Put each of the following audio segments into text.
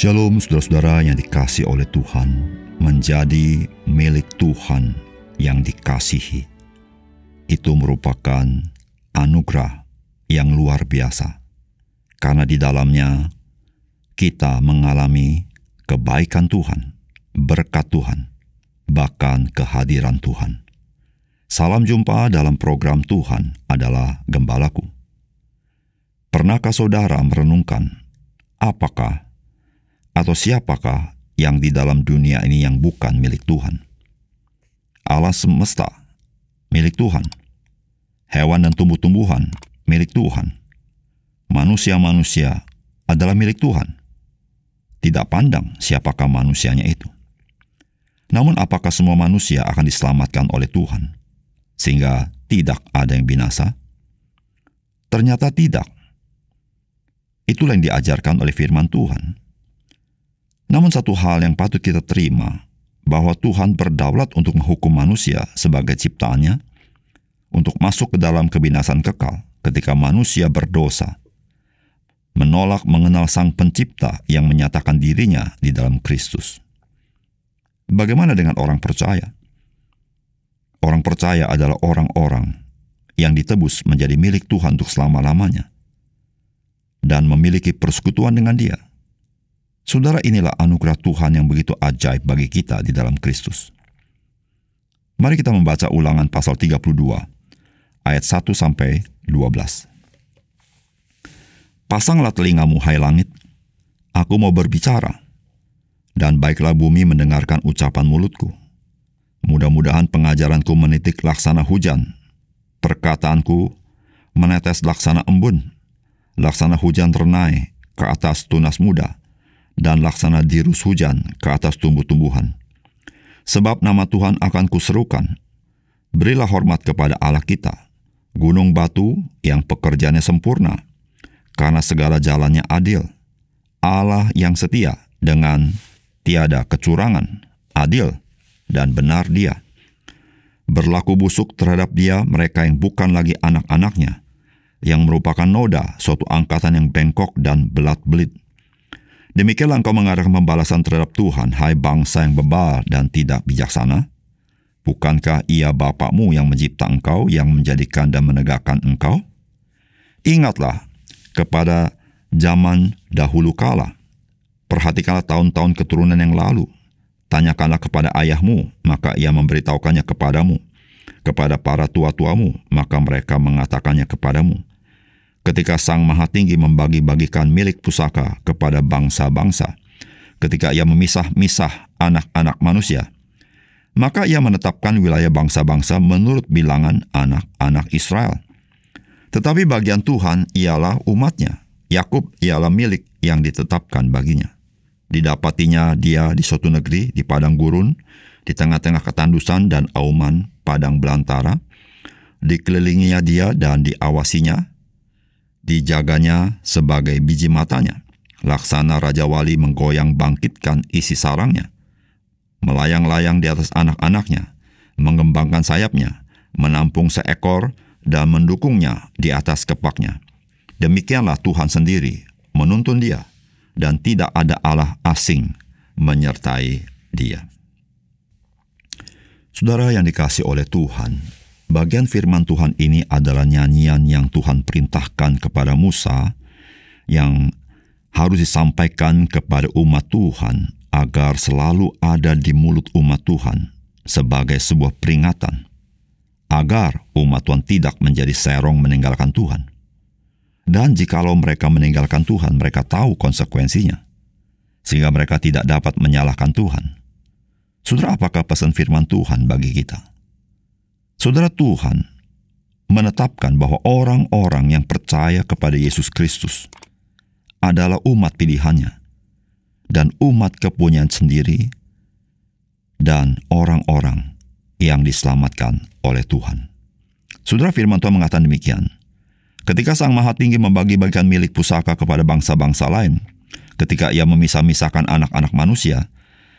Shalom saudara-saudara yang dikasihi oleh Tuhan, menjadi milik Tuhan yang dikasihi. Itu merupakan anugerah yang luar biasa, karena di dalamnya kita mengalami kebaikan Tuhan, berkat Tuhan, bahkan kehadiran Tuhan. Salam jumpa dalam program Tuhan adalah Gembalaku. Pernahkah saudara merenungkan apakah atau siapakah yang di dalam dunia ini yang bukan milik Tuhan? Alam semesta milik Tuhan, hewan dan tumbuh-tumbuhan milik Tuhan, manusia-manusia adalah milik Tuhan. Tidak pandang siapakah manusianya itu. Namun apakah semua manusia akan diselamatkan oleh Tuhan, sehingga tidak ada yang binasa? Ternyata tidak. Itulah yang diajarkan oleh firman Tuhan. Namun satu hal yang patut kita terima, bahwa Tuhan berdaulat untuk menghukum manusia sebagai ciptaannya, untuk masuk ke dalam kebinasan kekal ketika manusia berdosa, menolak mengenal Sang Pencipta yang menyatakan dirinya di dalam Kristus. Bagaimana dengan orang percaya? Orang percaya adalah orang-orang yang ditebus menjadi milik Tuhan untuk selama-lamanya, dan memiliki persekutuan dengan Dia. Saudara, inilah anugerah Tuhan yang begitu ajaib bagi kita di dalam Kristus. Mari kita membaca Ulangan pasal 32, ayat 1-12. Pasanglah telingamu, hai langit, aku mau berbicara, dan baiklah bumi mendengarkan ucapan mulutku. Mudah-mudahan pengajaranku menitik laksana hujan, perkataanku menetes laksana embun, laksana hujan ternai ke atas tunas muda, dan laksana dirus hujan ke atas tumbuh-tumbuhan. Sebab nama Tuhan akan kuserukan. Berilah hormat kepada Allah kita, gunung batu yang pekerjaannya sempurna, karena segala jalannya adil. Allah yang setia dengan tiada kecurangan, adil dan benar Dia. Berlaku busuk terhadap Dia mereka yang bukan lagi anak-anaknya, yang merupakan noda, suatu angkatan yang bengkok dan belat-belit. Demikianlah engkau mengadakan pembalasan terhadap Tuhan, hai bangsa yang bebal dan tidak bijaksana. Bukankah Ia Bapakmu yang mencipta engkau, yang menjadikan dan menegakkan engkau? Ingatlah kepada zaman dahulu kala. Perhatikanlah tahun-tahun keturunan yang lalu. Tanyakanlah kepada ayahmu, maka ia memberitahukannya kepadamu. Kepada para tua-tuamu, maka mereka mengatakannya kepadamu. Ketika Sang Maha Tinggi membagi-bagikan milik pusaka kepada bangsa-bangsa, ketika Ia memisah-misah anak-anak manusia, maka Ia menetapkan wilayah bangsa-bangsa menurut bilangan anak-anak Israel. Tetapi bagian Tuhan ialah umatnya. Yakub ialah milik yang ditetapkan baginya. Didapatinya dia di suatu negeri, di padang gurun, di tengah-tengah ketandusan dan auman padang belantara. Dikelilinginya dia dan diawasinya, dijaganya sebagai biji matanya. Laksana Raja Wali menggoyang bangkitkan isi sarangnya, melayang-layang di atas anak-anaknya, mengembangkan sayapnya, menampung seekor dan mendukungnya di atas kepaknya. Demikianlah Tuhan sendiri menuntun dia, dan tidak ada Allah asing menyertai dia. Saudara yang dikasihi oleh Tuhan, bagian firman Tuhan ini adalah nyanyian yang Tuhan perintahkan kepada Musa, yang harus disampaikan kepada umat Tuhan agar selalu ada di mulut umat Tuhan sebagai sebuah peringatan, agar umat Tuhan tidak menjadi serong meninggalkan Tuhan. Dan jikalau mereka meninggalkan Tuhan, mereka tahu konsekuensinya, sehingga mereka tidak dapat menyalahkan Tuhan. Saudara, apakah pesan firman Tuhan bagi kita? Saudara, Tuhan menetapkan bahwa orang-orang yang percaya kepada Yesus Kristus adalah umat pilihannya, dan umat kepunyaan sendiri, dan orang-orang yang diselamatkan oleh Tuhan. Saudara, firman Tuhan mengatakan demikian. Ketika Sang Maha Tinggi membagi-bagikan milik pusaka kepada bangsa-bangsa lain, ketika Ia memisah-misahkan anak-anak manusia,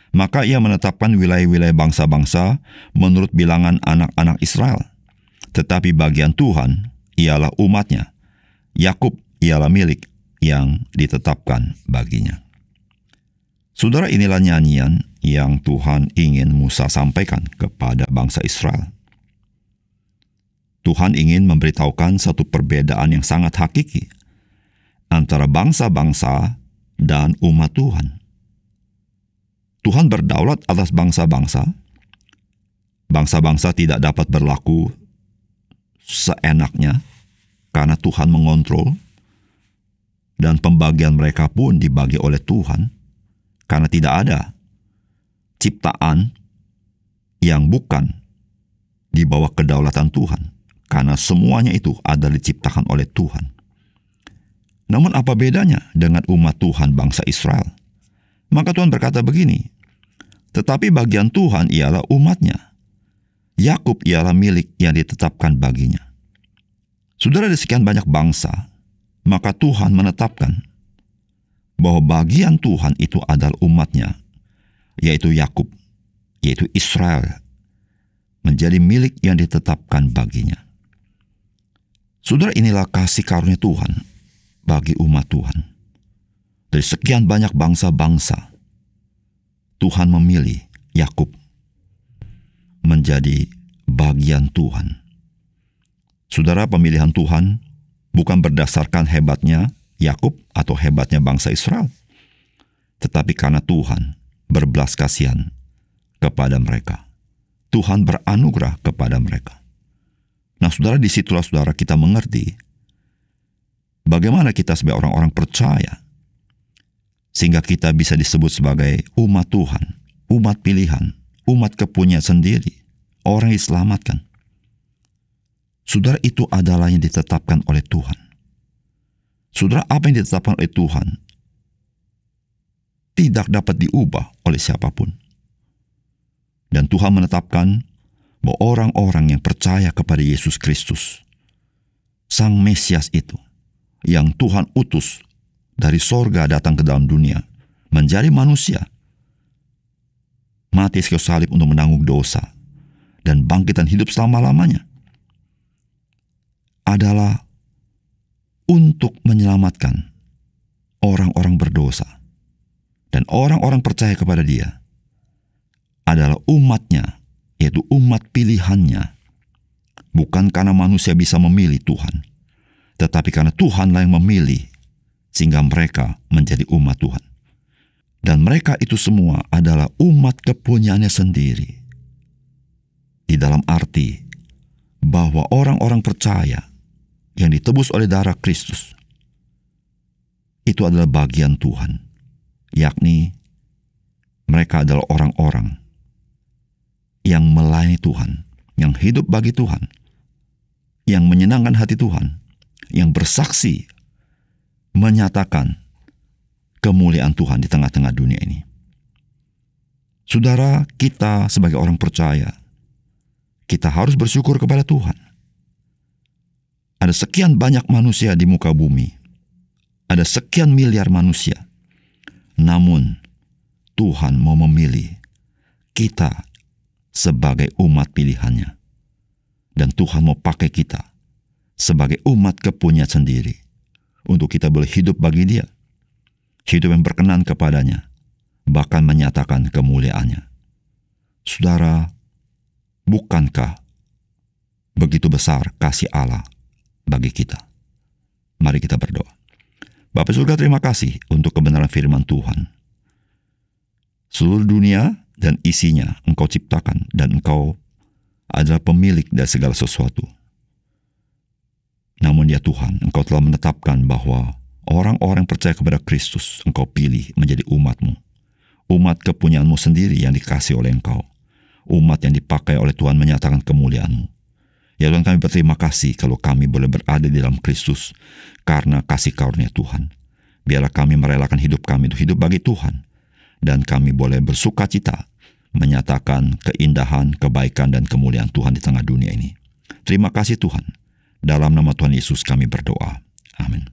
maka Ia menetapkan wilayah-wilayah bangsa-bangsa menurut bilangan anak-anak Israel. Tetapi bagian Tuhan ialah umatnya. Yakub ialah milik yang ditetapkan baginya. Saudara, inilah nyanyian yang Tuhan ingin Musa sampaikan kepada bangsa Israel. Tuhan ingin memberitahukan satu perbedaan yang sangat hakiki antara bangsa-bangsa dan umat Tuhan. Tuhan berdaulat atas bangsa-bangsa. Bangsa-bangsa tidak dapat berlaku seenaknya karena Tuhan mengontrol, dan pembagian mereka pun dibagi oleh Tuhan karena tidak ada ciptaan yang bukan di bawah kedaulatan Tuhan, karena semuanya itu adalah diciptakan oleh Tuhan. Namun apa bedanya dengan umat Tuhan bangsa Israel? Maka Tuhan berkata begini, tetapi bagian Tuhan ialah umatnya. Yakub ialah milik yang ditetapkan baginya. Saudara, di sekian banyak bangsa, maka Tuhan menetapkan bahwa bagian Tuhan itu adalah umatnya, yaitu Yakub, yaitu Israel, menjadi milik yang ditetapkan baginya. Saudara, inilah kasih karunia Tuhan bagi umat Tuhan. Dari sekian banyak bangsa-bangsa, Tuhan memilih Yakub menjadi bagian Tuhan. Saudara, pemilihan Tuhan bukan berdasarkan hebatnya Yakub atau hebatnya bangsa Israel, tetapi karena Tuhan berbelas kasihan kepada mereka. Tuhan beranugerah kepada mereka. Nah, saudara, disitulah saudara kita mengerti bagaimana kita sebagai orang-orang percaya, sehingga kita bisa disebut sebagai umat Tuhan, umat pilihan, umat kepunyaan sendiri, orang yang diselamatkan. Saudara, itu adalah yang ditetapkan oleh Tuhan. Saudara, apa yang ditetapkan oleh Tuhan tidak dapat diubah oleh siapapun. Dan Tuhan menetapkan bahwa orang-orang yang percaya kepada Yesus Kristus, Sang Mesias itu, yang Tuhan utus dari sorga datang ke dalam dunia, menjadi manusia, mati kayu salib untuk menanggung dosa, dan bangkit dan hidup selama-lamanya, adalah untuk menyelamatkan orang-orang berdosa. Dan orang-orang percaya kepada Dia adalah umatnya, yaitu umat pilihannya. Bukan karena manusia bisa memilih Tuhan, tetapi karena Tuhanlah yang memilih, sehingga mereka menjadi umat Tuhan. Dan mereka itu semua adalah umat kepunyaannya sendiri. Di dalam arti bahwa orang-orang percaya yang ditebus oleh darah Kristus itu adalah bagian Tuhan, yakni mereka adalah orang-orang yang melayani Tuhan, yang hidup bagi Tuhan, yang menyenangkan hati Tuhan, yang bersaksi menyatakan kemuliaan Tuhan di tengah-tengah dunia ini. Saudara, kita sebagai orang percaya, kita harus bersyukur kepada Tuhan. Ada sekian banyak manusia di muka bumi, ada sekian miliar manusia, namun Tuhan mau memilih kita sebagai umat pilihannya. Dan Tuhan mau pakai kita sebagai umat kepunyaan sendiri, untuk kita boleh hidup bagi Dia, hidup yang berkenan kepadanya, bahkan menyatakan kemuliaannya. Saudara, bukankah begitu besar kasih Allah bagi kita? Mari kita berdoa. Bapa surga, terima kasih untuk kebenaran firman Tuhan. Seluruh dunia dan isinya Engkau ciptakan, dan Engkau adalah pemilik dari segala sesuatu. Namun ya Tuhan, Engkau telah menetapkan bahwa orang-orang percaya kepada Kristus Engkau pilih menjadi umat-Mu, umat kepunyaan-Mu sendiri yang dikasih oleh Engkau, umat yang dipakai oleh Tuhan menyatakan kemuliaan-Mu. Ya Tuhan, kami berterima kasih kalau kami boleh berada di dalam Kristus karena kasih karunia Tuhan. Biarlah kami merelakan hidup kami untuk hidup bagi Tuhan, dan kami boleh bersuka cita menyatakan keindahan, kebaikan, dan kemuliaan Tuhan di tengah dunia ini. Terima kasih Tuhan. Dalam nama Tuhan Yesus kami berdoa. Amin.